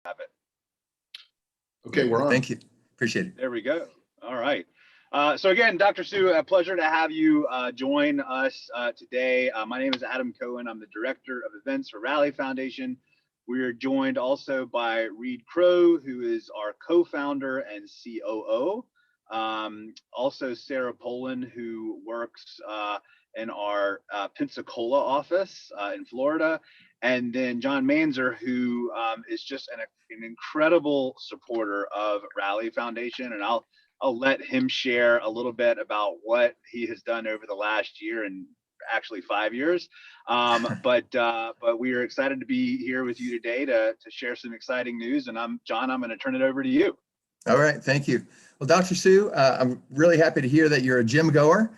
have it. Okay, we're on. Thank you. Appreciate it. There we go. All right. So again, Dr. Su, a pleasure to have you join us today. My name is Adam Cohen. I'm the Director of Events for Rally Foundation. We are joined also by Reed Crow, who is our co-founder and COO. Also Sarah Poland, who works in our Pensacola office in Florida. And then John Manzer, who is just an incredible supporter of Rally Foundation. And I'll let him share a little bit about what he has done over the last year and actually 5 years. But we are excited to be here with you today to share some exciting news. And John, I'm going to turn it over to you. All right, thank you. Well, Dr. Su, I'm really happy to hear that you're a gym goer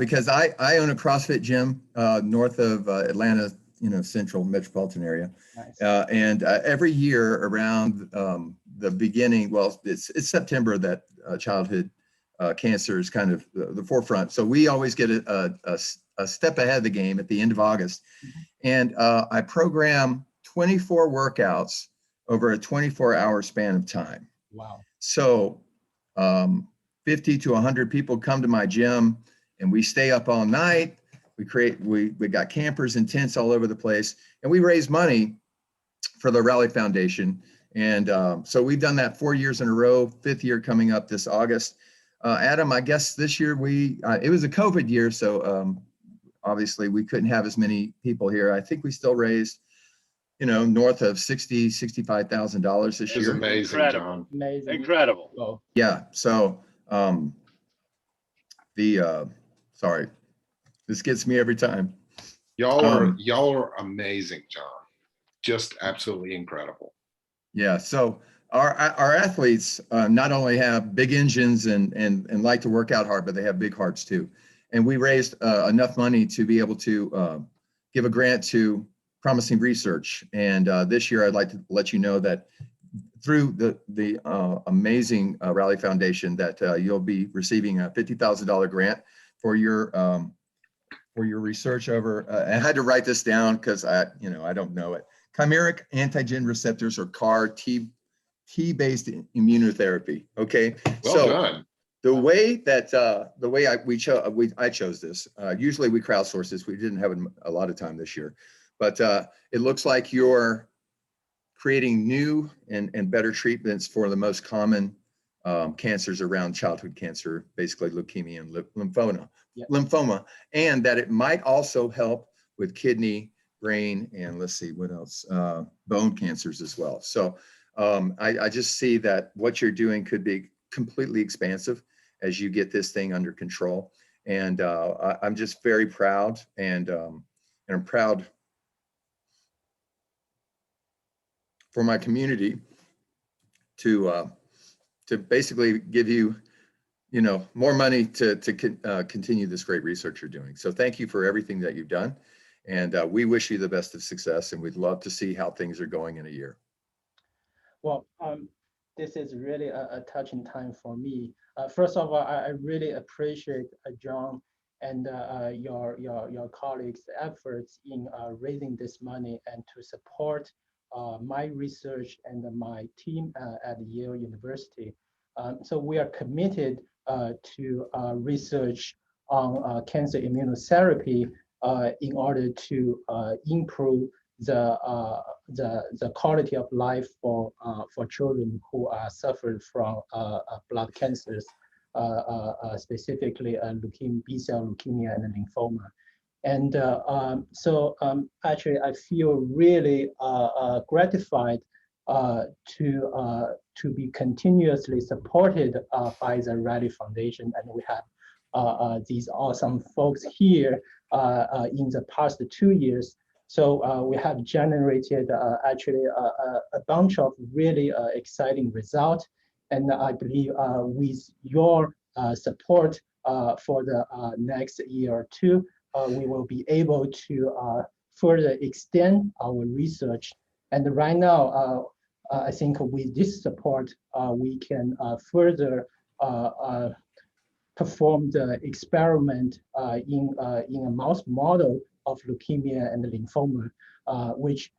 because I own a CrossFit gym north of Atlanta, central metropolitan area. Nice. And every year around the beginning, well, it's September that childhood cancer is kind of the forefront. So we always get a step ahead of the game at the end of August. Mm-hmm. And I program 24 workouts over a 24-hour span of time. Wow. So 50 to 100 people come to my gym and we stay up all night. We got campers and tents all over the place, and we raise money for the Rally Foundation. And so we've done that 4 years in a row, 5th year coming up this August. Adam, I guess this year it was a COVID year, so obviously we couldn't have as many people here. I think we still raised, north of $65,000 this year. Amazing, Incredible. John. Amazing. Incredible. Wow. Yeah. So sorry, this gets me every time. Y'all are amazing, John. Just absolutely incredible. Yeah. So our athletes not only have big engines and like to work out hard, but they have big hearts too. And we raised enough money to be able to give a grant to promising research. And this year, I'd like to let you know that through the amazing Rally Foundation, that you'll be receiving a $50,000 grant for your research over. I had to write this down because I don't know it. Chimeric antigen receptors, or CAR T-based immunotherapy. Okay. Well done. The way that I chose this. Usually we crowdsource this. We didn't have a lot of time this year, but it looks like you're creating new and better treatments for the most common cancers around childhood cancer, basically leukemia and lymphoma. Yep. Lymphoma, and that it might also help with kidney, brain, and let's see what else, bone cancers as well. So I just see that what you're doing could be completely expansive as you get this thing under control. And I'm just very proud, and I'm proud for my community to basically give you, more money to continue this great research you're doing. So thank you for everything that you've done. And we wish you the best of success, and we'd love to see how things are going in a year. Well, this is really a touching time for me. First of all, I really appreciate John and your colleagues' efforts in raising this money and to support my research and my team at Yale University. So we are committed to research on cancer immunotherapy in order to improve the quality of life for children who are suffering from blood cancers, specifically B-cell leukemia and lymphoma. And so actually, I feel really gratified to be continuously supported by the Rally Foundation, and we have these awesome folks here in the past 2 years. So we have generated actually a bunch of really exciting results, and I believe with your support for the next year or two, we will be able to further extend our research. And right now, I think with this support, we can further perform the experiment in a mouse model of leukemia and lymphoma, which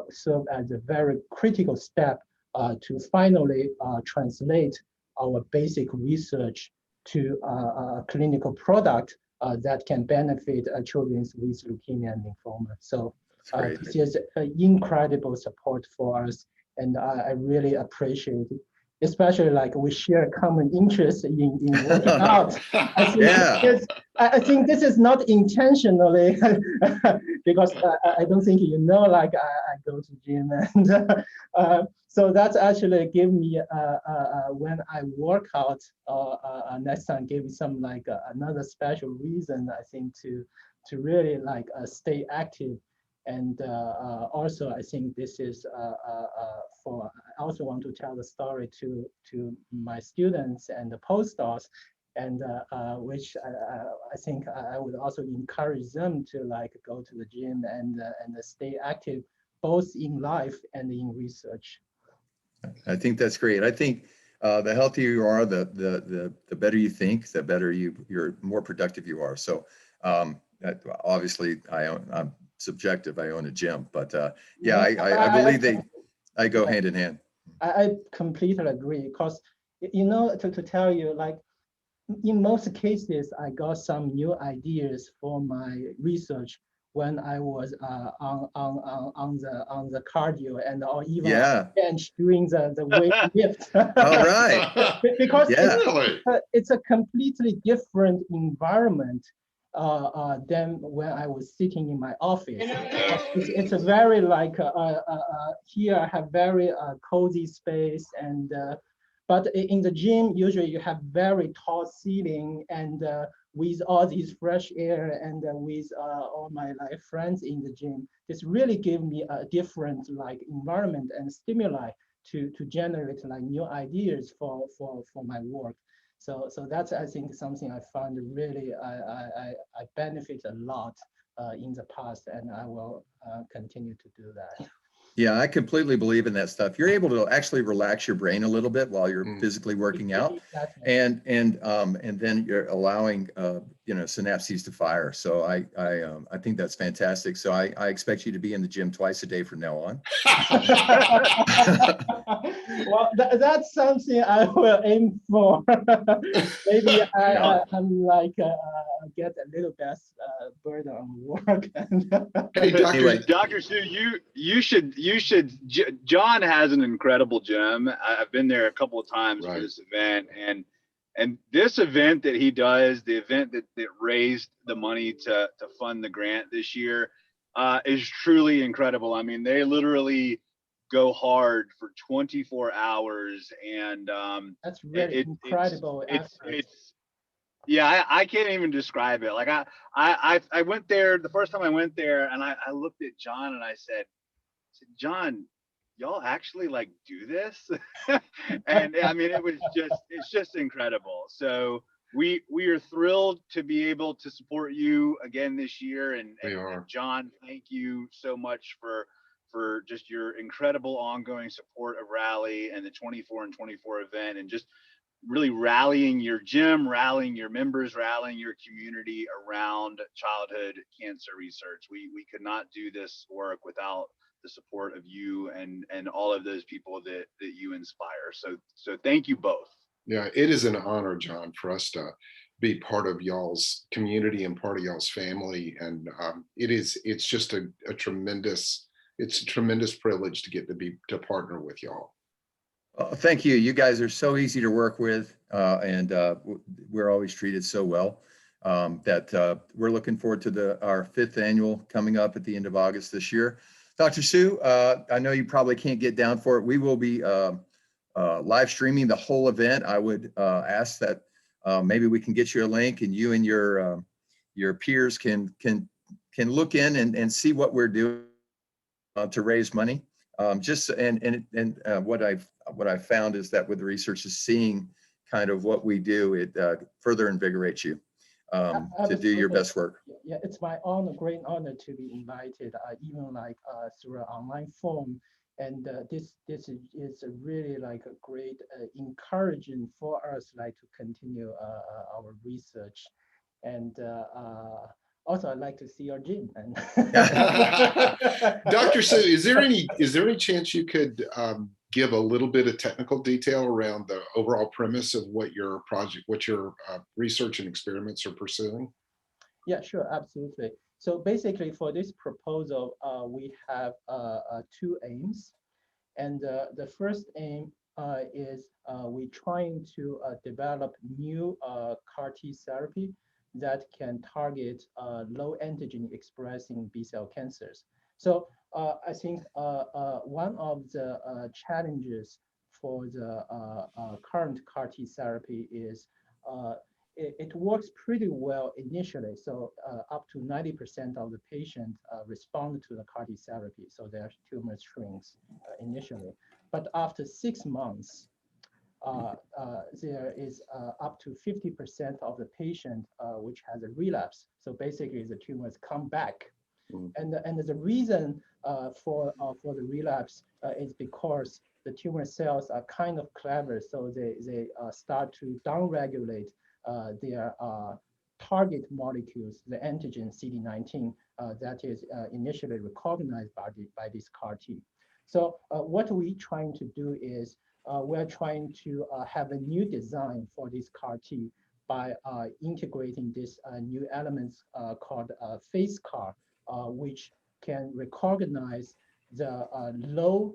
serve as a very critical step to finally translate our basic research to a clinical product that can benefit children with leukemia and lymphoma. So Great. this is an incredible support for us, and I really appreciate it. Especially like we share common interest in working out. I think, Yeah. I think this is not intentionally because I don't think you know, like I go to gym, and so that's actually give me when I work out next time, give me some like another special reason, I think, to really like stay active. And also, I think this is for. I also want to tell the story to my students and the postdocs, and which I think I would also encourage them to like go to the gym and stay active, both in life and in research. I think that's great. I think the healthier you are, the better you think, the better you're more productive you are. So obviously I'm subjective. I own a gym, but yeah, I believe I go hand in hand. I completely agree, because you know, to tell you, like in most cases, I got some new ideas for my research when I was on the cardio and or even on the bench doing the weight lift. All right. Because Yeah. it's a completely different environment than when I was sitting in my office. It's a very like here I have very cozy space, and but in the gym usually you have very tall ceiling, and with all these fresh air, and with all my like friends in the gym, this really gave me a different like environment and stimuli to generate like new ideas for my work. So that's, I think, something I found really I benefit a lot in the past, and I will continue to do that. Yeah, I completely believe in that stuff. You're able to actually relax your brain a little bit while you're physically working out, and then you're allowing synapses to fire. So I think that's fantastic. So I expect you to be in the gym twice a day from now on. Well, that's something I will aim for. Maybe I'm like get a little less burden on work. Hey, Anyway. Dr. Sue, you should. John has an incredible gym. I've been there a couple of times for this event, and this event that he does, the event that raised the money to fund the grant this year, is truly incredible. I mean, they literally go hard for 24 hours, and that's really incredible. Yeah, I can't even describe it. Like I went there the first time I went there, and I looked at John and I said, John, y'all actually like do this? And I mean, it's just incredible. So we are thrilled to be able to support you again this year. And John, thank you so much for just your incredible ongoing support of Rally and the 24 and 24 event, and just really rallying your gym, rallying your members, rallying your community around childhood cancer research. We could not do this work without the support of you and all of those people that you inspire. So thank you both. Yeah, it is an honor, John, for us to be part of y'all's community and part of y'all's family. And it's just a tremendous privilege to get to partner with y'all. Thank you. You guys are so easy to work with, and we're always treated so well that we're looking forward to our 5th annual coming up at the end of August this year. Dr. Sue, I know you probably can't get down for it. We will be live streaming the whole event. I would ask that maybe we can get you a link, and you and your peers can look in and see what we're doing to raise money. What I've found is that with the research is seeing kind of what we do, it further invigorates you to do your best work. Yeah, it's my honor, great honor to be invited, even like through an online form. And this is really like a great encouragement for us, like to continue our research. And also I'd like to see your gym. And Dr. Su, is there any chance you could give a little bit of technical detail around the overall premise of what your project, what your research and experiments are pursuing? Yeah, sure, absolutely. So basically for this proposal, we have two aims. And the first aim is we're trying to develop new CAR T therapy that can target low antigen expressing B-cell cancers. So I think one of the challenges for the current CAR T therapy is it works pretty well initially. So up to 90% of the patients respond to the CAR T therapy. So their tumor shrinks initially. But after 6 months, there is up to 50% of the patient which has a relapse. So basically the tumors come back. And the reason for the relapse is because the tumor cells are kind of clever. So they start to downregulate their target molecules, the antigen CD19 that is initially recognized by this CAR T. So what we're trying to do is we're trying to have a new design for this CAR T by integrating these new elements called phase CAR, which can recognize the low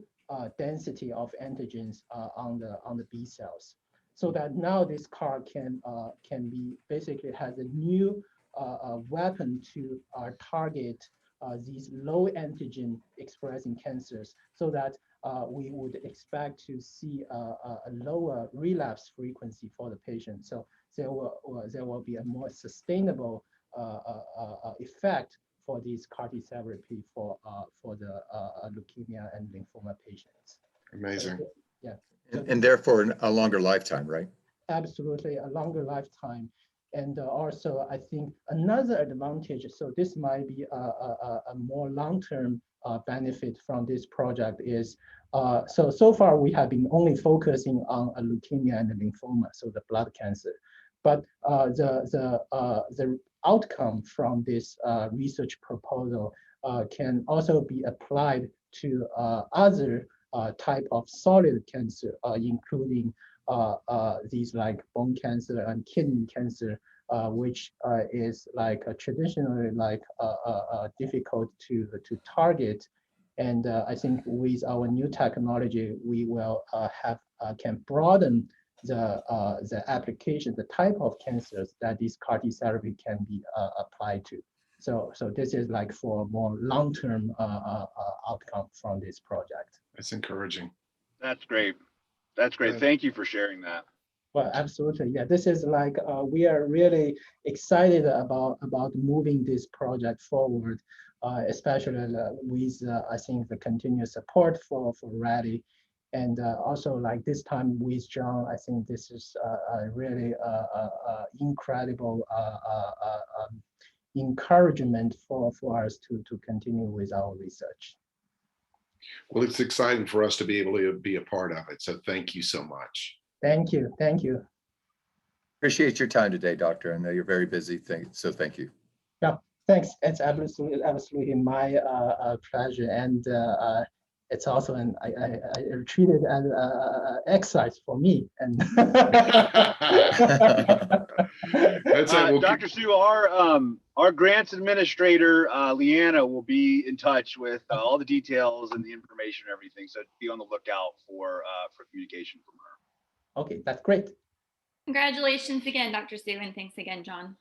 density of antigens on the B cells. So that now this CAR can be basically has a new weapon to target these low antigen expressing cancers, so that we would expect to see a lower relapse frequency for the patient. So there will be a more sustainable effect for these CAR T therapy for the leukemia and lymphoma patients. Amazing. Yeah. And therefore a longer lifetime, right? Absolutely, a longer lifetime. And also, I think another advantage, so this might be a more long-term benefit from this project is, so far we have been only focusing on leukemia and lymphoma, so the blood cancer. But the outcome from this research proposal can also be applied to other type of solid cancer, including these like bone cancer and kidney cancer, which is like traditionally like difficult to target. And I think with our new technology, we will can broaden the application, the type of cancers that this CAR T therapy can be applied to. So this is like for more long-term outcome from this project. That's encouraging. That's great. That's great. Right. Thank you for sharing that. Well, absolutely. Yeah, this is like we are really excited about moving this project forward, especially with I think the continuous support for Rally, and also like this time with John. I think this is a really incredible encouragement for us to continue with our research. Well, it's exciting for us to be able to be a part of it. So thank you so much. Thank you. Thank you. Appreciate your time today, Doctor. I know you're very busy, so thank you. Yeah, thanks. It's absolutely my pleasure, and it's also I treat it as exercise for me. And That's it. We'll Dr. Su, our grants administrator, Leanna, will be in touch with all the details and the information and everything. So be on the lookout for communication from her. Okay, that's great. Congratulations again, Dr. Su, and thanks again, John.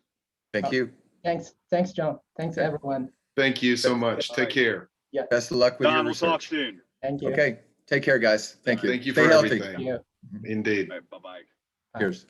Thank you. Thanks, John. Thanks, everyone. Thank you so much. Take care. Yeah. Best of luck with your Don, we'll talk research. soon. Thank you. Okay, take care, guys. Thank you. Thank you Stay for healthy. everything. Yeah. Indeed. All right, bye-bye. Cheers.